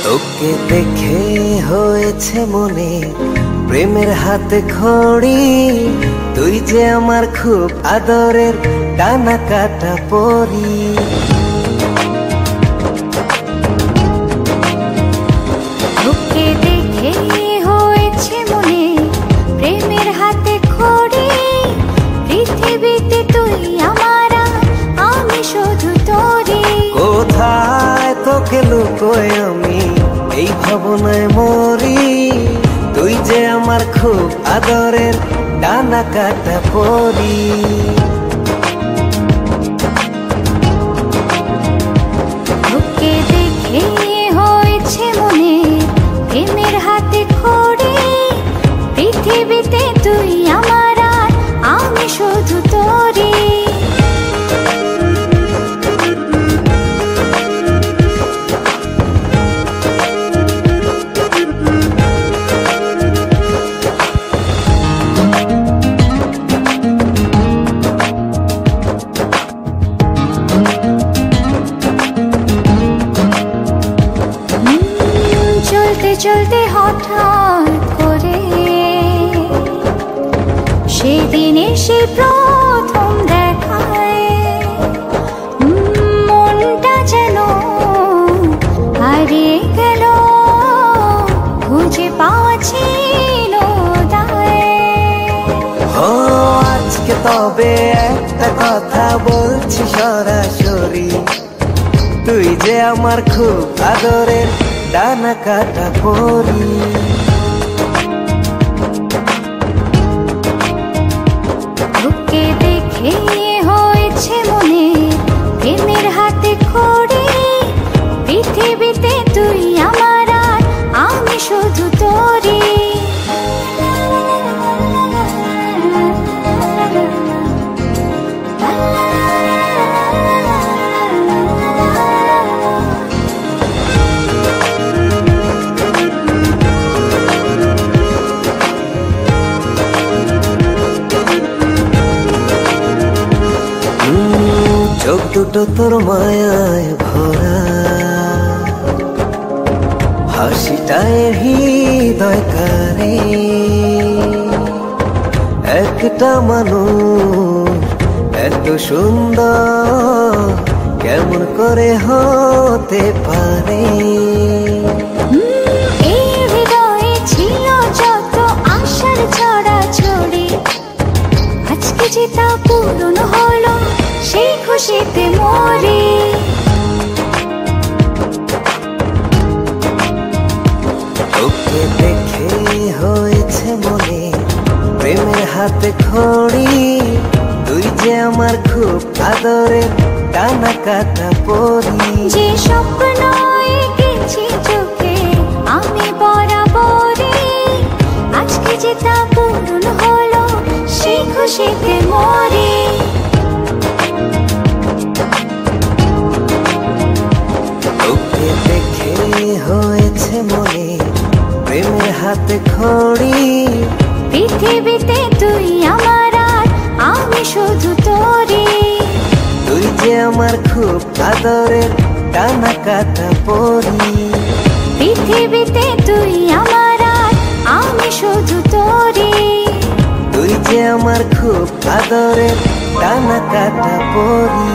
তোকে দেখে হয়েছে মনে প্রেমের হাতে খড়ি, তুই যে আমার খুব আদরের ডানা কাটা পরি। তোকে দেখে হয়েছে মনে প্রেমের হাতে খড়ি, পৃথিবীতে তুই আমার, আমি শুধু তোরই। কোথায় তোকে লুকোয় আমি এই ভাবনায় মরি, তুই যে আমার খুব আদরের ডানা কাটা পরি। তোকে দেখে হয়েছে মনে প্রেমের হাতে খড়ি, পৃথিবীতে তুই আমার, আমি শুধু তোরই। চলতে চলতে হঠাৎ করে সেদিন এসে প্রথম দেখায়, মনটা যেন হারিয়ে গেল, খুঁজে পাওয়া ছিল দায়। ও আজকে তবে একটা কথা বলছি সরাসরি, তুই যে আমার খুব আদরের ডানা কাটা পরি। তোকে দেখে হয়েছে মনে প্রেমের হাতে খড়ি, পৃথিবীতে তুই আমার, আমি শুধু তোরই। চোখ দুটো তোর মায়ায় ভরা, হাসিটায় হৃদয় কারে, একটা মানুষ এত সুন্দর কেমন করে হতে পারে। এই হৃদয়ে ছিল যত আশার ছড়াছড়ি, আজকে যে তা পূরণ হলো, সেই খুশিতে মরি। তোকে দেখে হয়েছে মনে প্রেমের হাতে খড়ি, তুই যে আমার খুব আদরের ডানা কাটা পরি। যে স্বপ্ন এঁকেছি চোখে আমি বরাবরই, আজকে যে তা পূরণ হলো, সেই খুশিতে মরি। তোকে দেখে হয়েছে মনে প্রেমের হাতে খড়ি, পৃথিবীতে তুই আমার, আমি শুধু তোরই। তুই যে আমার খুব আদরের ডানা কাটা পরি। পৃথিবীতে তুই আমার, আমি শুধু তোরই। তুই যে আমার খুব আদরের ডানা কাটা পরি।